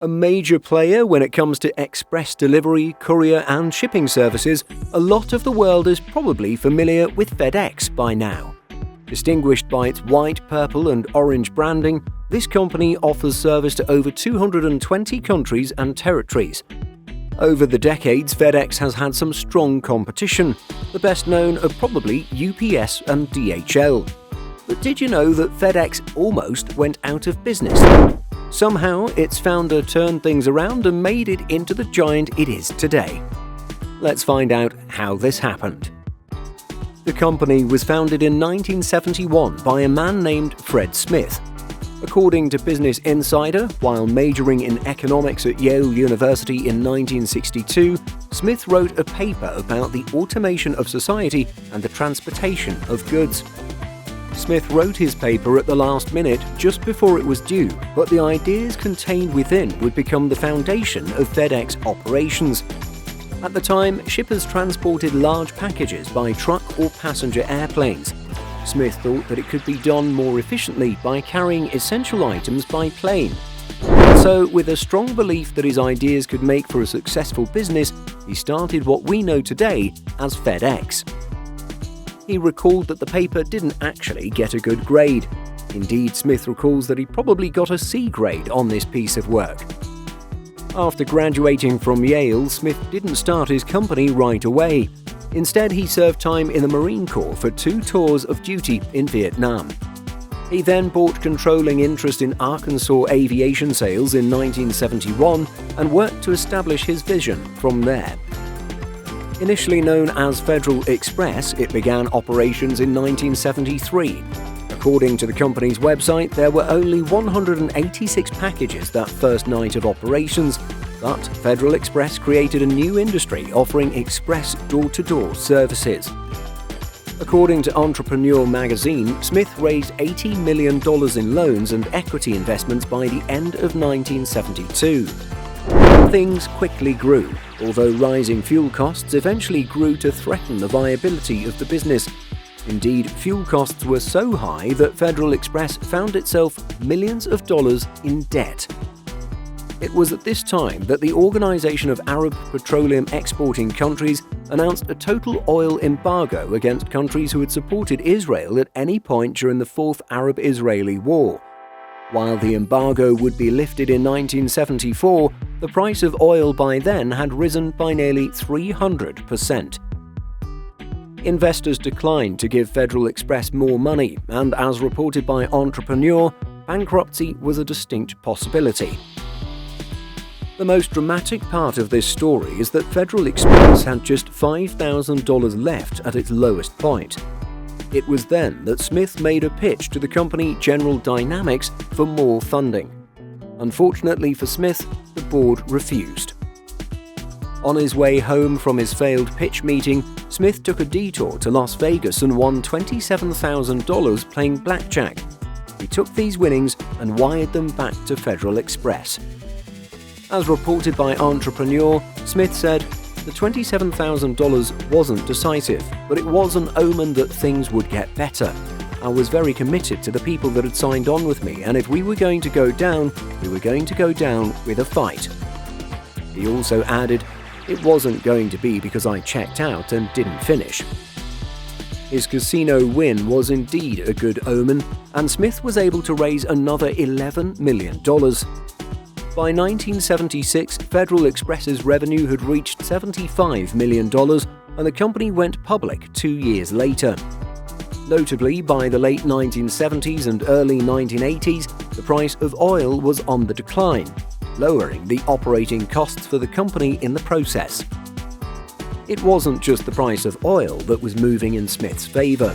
A major player when it comes to express delivery, courier and shipping services, a lot of the world is probably familiar with Fedex by now. Distinguished by its white, purple and orange branding, this company offers service to over 220 countries and territories. Over the decades, Fedex has had some strong competition, the best known are probably UPS and DHL. But did you know that Fedex almost went out of business? Somehow, its founder turned things around and made it into the giant it is today. Let's find out how this happened. The company was founded in 1971 by a man named Fred Smith. According to Business Insider, while majoring in economics at Yale University in 1962, Smith wrote a paper about the automation of society and the transportation of goods. Smith wrote his paper at the last minute, just before it was due, but the ideas contained within would become the foundation of FedEx operations. At the time, shippers transported large packages by truck or passenger airplanes. Smith thought that it could be done more efficiently by carrying essential items by plane. So, with a strong belief that his ideas could make for a successful business, he started what we know today as FedEx. He recalled that the paper didn't actually get a good grade. Indeed, Smith recalls that he probably got a C grade on this piece of work. After graduating from Yale, Smith didn't start his company right away. Instead, he served time in the Marine Corps for 2 tours of duty in Vietnam. He then bought controlling interest in Arkansas aviation sales in 1971 and worked to establish his vision from there. Initially known as Federal Express, it began operations in 1973. According to the company's website, there were only 186 packages that first night of operations, but Federal Express created a new industry offering express door-to-door services. According to Entrepreneurial magazine, Smith raised $80 million in loans and equity investments by the end of 1972. Things quickly grew, although rising fuel costs eventually grew to threaten the viability of the business. Indeed, fuel costs were so high that Federal Express found itself millions of dollars in debt. It was at this time that the Organization of Arab Petroleum Exporting Countries announced a total oil embargo against countries who had supported Israel at any point during the Fourth Arab-Israeli War. While the embargo would be lifted in 1974, the price of oil by then had risen by nearly 300%. Investors declined to give Federal Express more money, and as reported by Entrepreneur, bankruptcy was a distinct possibility. The most dramatic part of this story is that Federal Express had just $5,000 left at its lowest point. It was then that Smith made a pitch to the company General Dynamics for more funding. Unfortunately for Smith, the board refused. On his way home from his failed pitch meeting, Smith took a detour to Las Vegas and won $27,000 playing blackjack. He took these winnings and wired them back to Federal Express. As reported by Entrepreneur, Smith said, "The $27,000 wasn't decisive, but it was an omen that things would get better. I was very committed to the people that had signed on with me, and if we were going to go down, we were going to go down with a fight." He also added, "It wasn't going to be because I checked out and didn't finish." His casino win was indeed a good omen, and Smith was able to raise another $11 million. By 1976, Federal Express's revenue had reached $75 million, and the company went public 2 years later. Notably, by the late 1970s and early 1980s, the price of oil was on the decline, lowering the operating costs for the company in the process. It wasn't just the price of oil that was moving in Smith's favor.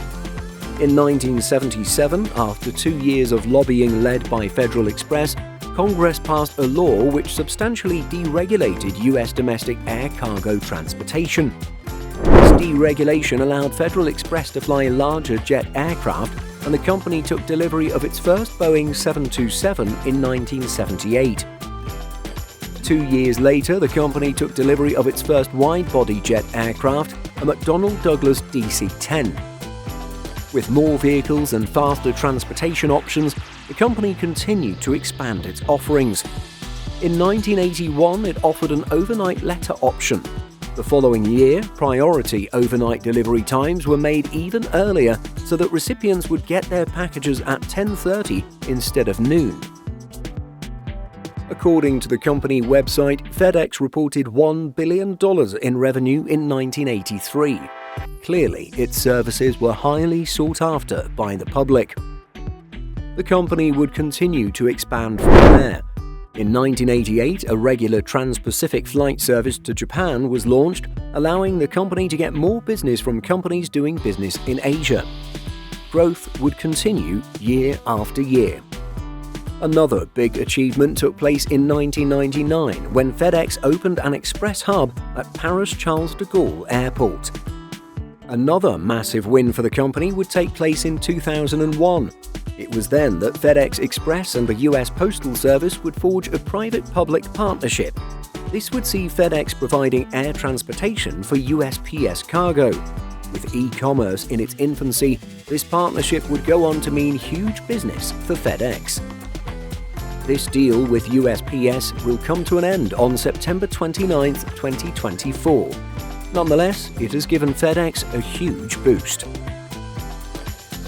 In 1977, after 2 years of lobbying led by Federal Express, Congress passed a law which substantially deregulated U.S. domestic air cargo transportation. This deregulation allowed Federal Express to fly larger jet aircraft, and the company took delivery of its first Boeing 727 in 1978. 2 years later, the company took delivery of its first wide-body jet aircraft, a McDonnell Douglas DC-10. With more vehicles and faster transportation options, the company continued to expand its offerings. In 1981, it offered an overnight letter option. The following year, priority overnight delivery times were made even earlier so that recipients would get their packages at 10:30 instead of noon. According to the company website, FedEx reported $1 billion in revenue in 1983. Clearly, its services were highly sought after by the public. The company would continue to expand from there. In 1988, a regular trans-Pacific flight service to Japan was launched, allowing the company to get more business from companies doing business in Asia. Growth would continue year after year. Another big achievement took place in 1999 when FedEx opened an express hub at Paris Charles de Gaulle Airport. Another massive win for the company would take place in 2001. It was then that FedEx Express and the US Postal Service would forge a private-public partnership. This would see FedEx providing air transportation for USPS cargo. With e-commerce in its infancy, this partnership would go on to mean huge business for FedEx. This deal with USPS will come to an end on September 29, 2024. Nonetheless, it has given FedEx a huge boost.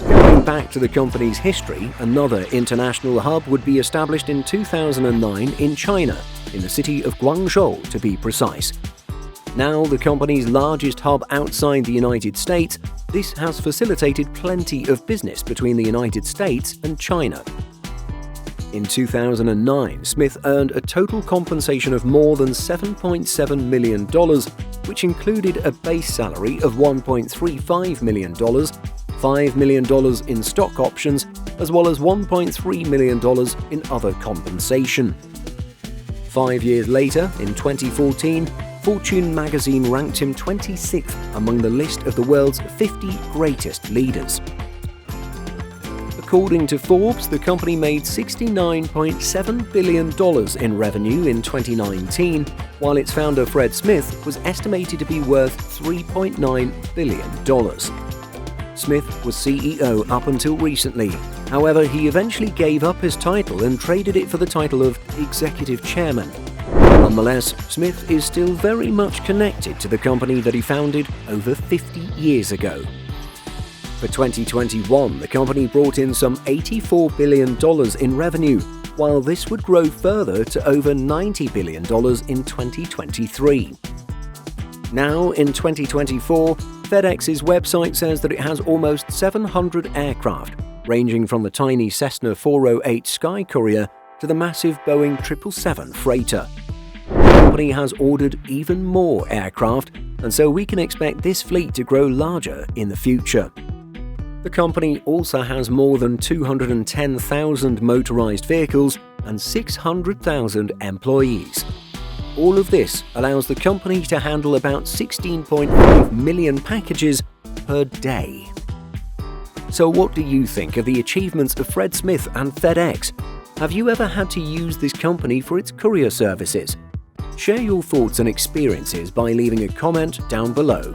Going back to the company's history, another international hub would be established in 2009 in China, in the city of Guangzhou to be precise. Now the company's largest hub outside the United States, this has facilitated plenty of business between the United States and China. In 2009, Smith earned a total compensation of more than $7.7 million, which included a base salary of $1.35 million, $5 million in stock options, as well as $1.3 million in other compensation. 5 years later, in 2014, Fortune magazine ranked him 26th among the list of the world's 50 greatest leaders. According to Forbes, the company made $69.7 billion in revenue in 2019, while its founder Fred Smith was estimated to be worth $3.9 billion. Smith was CEO up until recently. However, he eventually gave up his title and traded it for the title of Executive Chairman. Nonetheless, Smith is still very much connected to the company that he founded over 50 years ago. For 2021, the company brought in some $84 billion in revenue, while this would grow further to over $90 billion in 2023. Now, in 2024, FedEx's website says that it has almost 700 aircraft, ranging from the tiny Cessna 408 Sky Courier to the massive Boeing 777 freighter. The company has ordered even more aircraft, and so we can expect this fleet to grow larger in the future. The company also has more than 210,000 motorized vehicles and 600,000 employees. All of this allows the company to handle about 16.5 million packages per day. So what do you think of the achievements of Fred Smith and FedEx? Have you ever had to use this company for its courier services? Share your thoughts and experiences by leaving a comment down below.